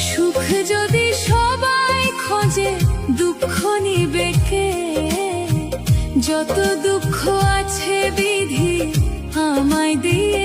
সুখ যদি সবাই খোঁজে দুঃখ নিবে কে? যত দুঃখ আছে বিধি আমায় দিয়ে